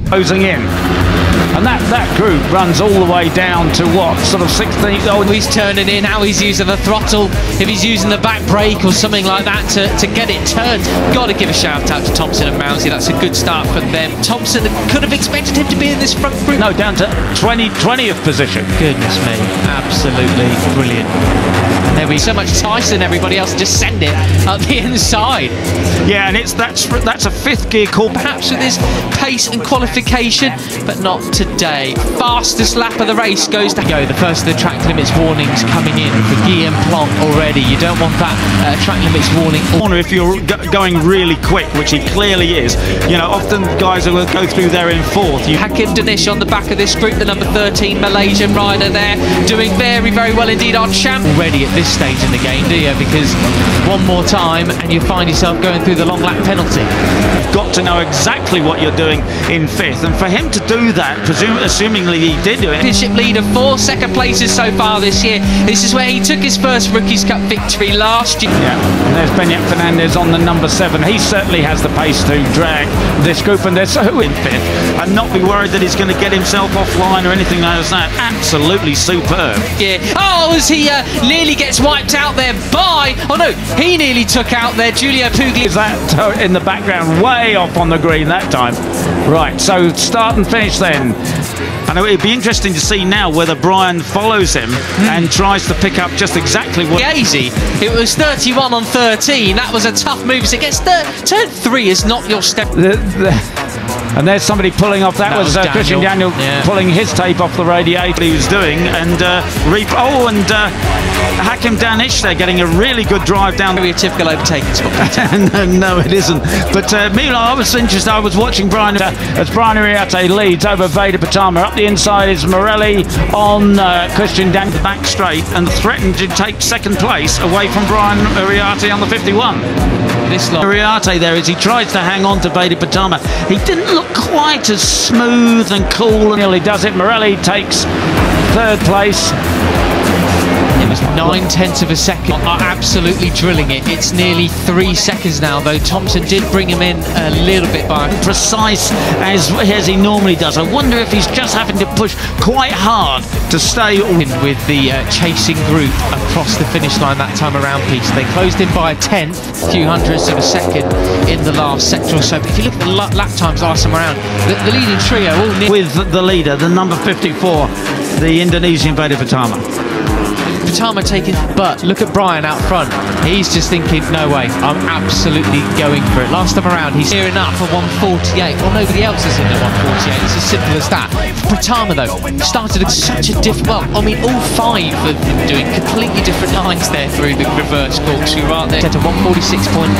closing in. And that group runs all the way down to what, sort of 16th? Oh, he's turning in, how he's using the throttle, if he's using the back brake or something like that to get it turned. Got to give a shout out to Thompson and Mounsley. That's a good start for them. Thompson could have expected him to be in this front group. No, down to 20th position. Goodness me, absolutely brilliant. There we so much Tyson, everybody else just send it up the inside. Yeah, and that's a fifth gear call. Perhaps with his pace and qualification, but not today. Fastest lap of the race goes to go. The first of the track limits warnings coming in for Guillaume Plonk already. You don't want that track limits warning. If you're going really quick, which he clearly is, you know, often guys will go through there in fourth. Hakim Danish on the back of this group, the number 13 Malaysian rider there, doing very, very well indeed. Our champ already at this stage in the game, do you? Because one more time and you find yourself going through the long lap penalty. You've got to know exactly what you're doing in fifth, and for him to do that, assumingly he did do it. Championship leader, 4 second places so far this year. This is where he took his first Rookies Cup victory last year. Yeah, and there's Beñat Fernandez on the number 7. He certainly has the pace to drag this group, and they're so in fifth, and not be worried that he's going to get himself offline or anything like that. Absolutely superb. Yeah. Oh, as he nearly gets wiped out there by, oh no, he nearly took out there Giulio Puglia. Is that in the background, way off on the green that time? Right, so start and finish then. And it'd be interesting to see now whether Brian follows him and tries to pick up just exactly what... Easy. It was 31 on 13. That was a tough move. So it gets turn 3 is not your step. And there's somebody pulling off. That was Christian Daniel pulling his tape off the radiator he was doing. And Hakim Danish, they're getting a really good drive down. Maybe a typical overtaking spot. No, it isn't. But meanwhile, I was interested. I was watching Brian as Brian Uriarte leads over Veda Pitama. Up the inside is Morelli on Christian Daniel, the back straight, and threatened to take second place away from Brian Uriarte on the 51. This lot. Uriarte there as he tries to hang on to Veda Pitama. He didn't look quite as smooth and cool until he does it. Morelli takes third place. It was 9/10 of a second. Are absolutely drilling it. It's nearly 3 seconds now, though. Thompson did bring him in a little bit by precise as he normally does. I wonder if he's just having to push quite hard to stay with the chasing group across the finish line that time around piece. They closed in by a tenth, a few hundredths of a second in the last sector or so. But if you look at the lap times last time around, the leading trio all near with the leader, the number 54, the Indonesian Veda Pitama. Pitama taking, but look at Brian out front. He's just thinking, no way, I'm absolutely going for it. Last time around, he's gearing up for 148. Well, nobody else is in the 148. It's as simple as that. Pitama, though, started at such a different, well, I mean, all 5 of them doing completely different lines there through the reverse corkscrew right there. To 146.8.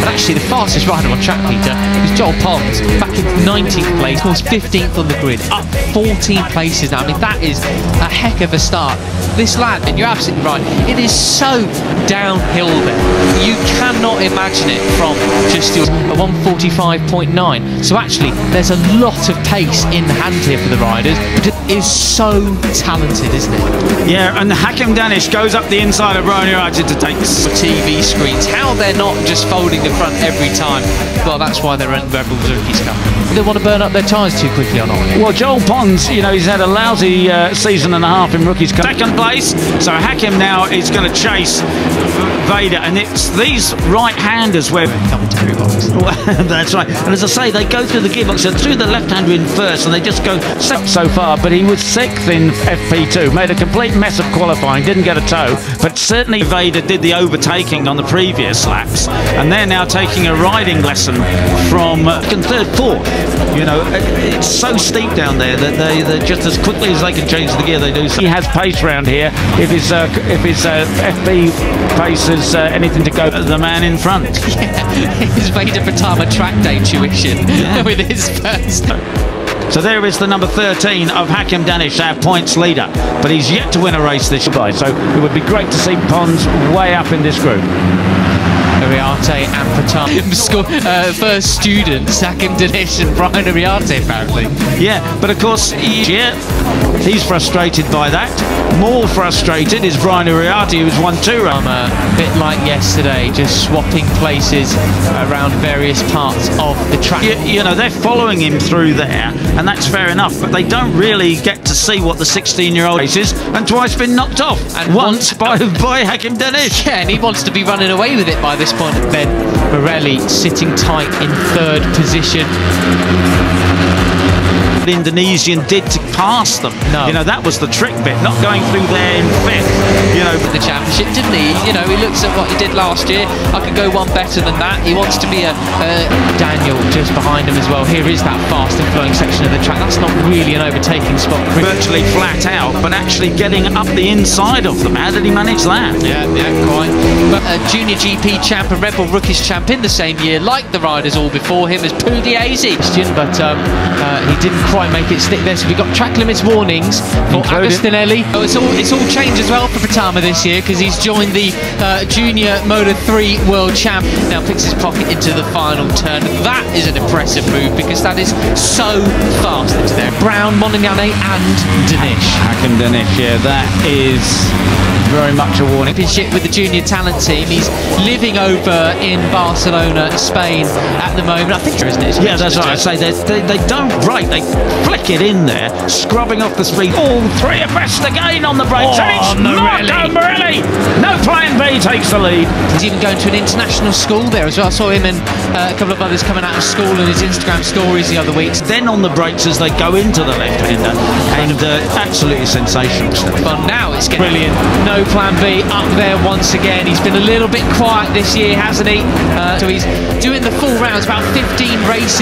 But actually, the fastest rider on track, Peter, was Joel Pons, back in 19th place, of course, 15th on the grid, up 14 places now. I mean, that is a heck of a start. This lad, and you're absolutely right, it is so downhill there. You cannot imagine it from just your 145.9. So actually, there's a lot of pace in hand here for the riders, but it is so talented, isn't it? Yeah, and Hakim Danish goes up the inside of Brian Uriarte to take TV screens. How they're not just folding the front every time. Well, that's why they're in Rebels Rookies Cup. Do they want to burn up their tyres too quickly or not? Well, Joel Pons, you know, he's had a lousy season and a half in Rookies Cup. Second place, so Hakim now is going to chase Veda, and it's these right-handers where commentary box. That's right. And as I say, they go through the gearbox and through the left-hander in first, and they just go so far. But he was 6th in FP2, made a complete mess of qualifying, didn't get a toe. But certainly Veda did the overtaking on the previous laps, and they're now taking a riding lesson from 3rd, 4th. You know, it's so steep down there that they're just as quickly as they can change the gear, they do so. He has pace round here. If his FP pace is anything to go, the man in front. His Veda Pitama track day tuition with his first. So there is the number 13 of Hakim Danish, our points leader, but he's yet to win a race this year. So it would be great to see Pons way up in this group. Uriarte and Pratama. First students, Hakim Danish and Brian Uriarte, apparently. Yeah, but of course, he's frustrated by that. More frustrated is Brian Uriarte, who's won 2 rounds. A bit like yesterday, just swapping places around various parts of the track. You know, they're following him through there, and that's fair enough, but they don't really get to see what the 16-year-old is, and twice been knocked off, and once by Hakim Danish. Yeah, and he wants to be running away with it by this point. Ben Morelli sitting tight in 3rd position. The Indonesian did to pass them. No. You know, that was the trick bit, not going through there in 5th. You know, the championship, didn't he? You know, he looks at what he did last year. I could go one better than that. He wants to be a Daniel just behind him as well. Here is that fast and flowing section of the track. That's not really an overtaking spot. Virtually flat out, but actually getting up the inside of them. How did he manage that? Yeah, quite. But a junior GP champ and Red Bull Rookies champ in the same year, like the riders all before him, as Pugliese. But he didn't quite make it stick there, so we got track limits warnings for Agostinelli. Oh, it's all changed as well for Pratama this year, because he's joined the junior Moto3 world champ. Now picks his pocket into the final turn. That is an impressive move, because that is so fast into there. Brown, Molinane and Danish. Hakim Danish, yeah, that is very much a warning. Championship with the junior talent team. He's living over in Barcelona, Spain at the moment. I think, isn't it? Yeah, that's right. I say they don't brake. They flick it in there, scrubbing off the speed. All 3 abreast again on the brakes. Oh, and it's Marco Morelli. No plan B takes the lead. He's even going to an international school there as well. I saw him and a couple of others coming out of school in his Instagram stories the other week. Then on the brakes as they go into the left-hander, and absolutely sensational stuff. But now it's getting brilliant. No plan B up there once again. He's been a little bit quiet this year, hasn't he? So he's doing the full rounds, about 15 race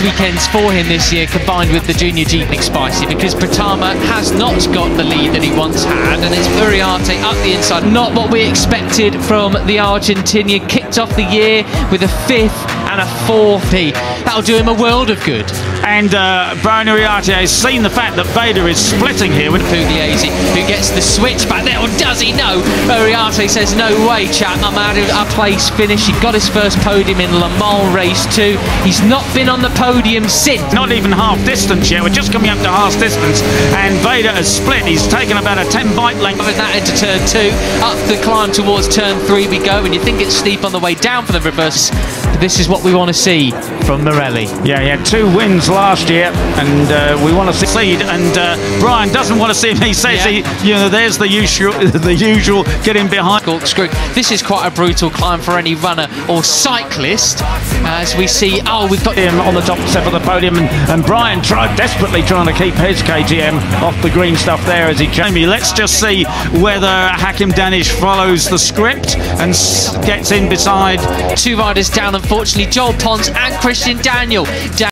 weekends for him this year, combined with the junior GP. Spicy, because Pratama has not got the lead that he once had, and it's Uriarte up the inside. Not what we expected from the Argentinian. Kicked off the year with a 5th and a 4th. That'll do him a world of good. And Brian Uriarte has seen the fact that Vader is splitting here with Pugliese, who gets the switch back there, or does he? No. Uriarte says, no way, chap, I'm out of a place finish. He got his first podium in Le Mans Race 2. He's not been on the podium since. Not even half distance yet. We're just coming up to half distance, and Vader has split. He's taken about a 10 bike length. With that into turn 2, up the climb towards turn 3 we go, and you think it's steep on the way down for the reverse. But this is what we want to see from Morelli. Yeah, he had 2 wins last year, and we want to succeed. And Brian doesn't want to see him. He says, there's the usual get in behind. Corkscrew. This is quite a brutal climb for any runner or cyclist, as we see. We've got him on the top step of the podium, and Brian desperately trying to keep his KTM off the green stuff there as he Jamie, let's just see whether Hakim Danish follows the script and gets in beside 2 riders down, unfortunately, Joel Pons and Christian Daniel.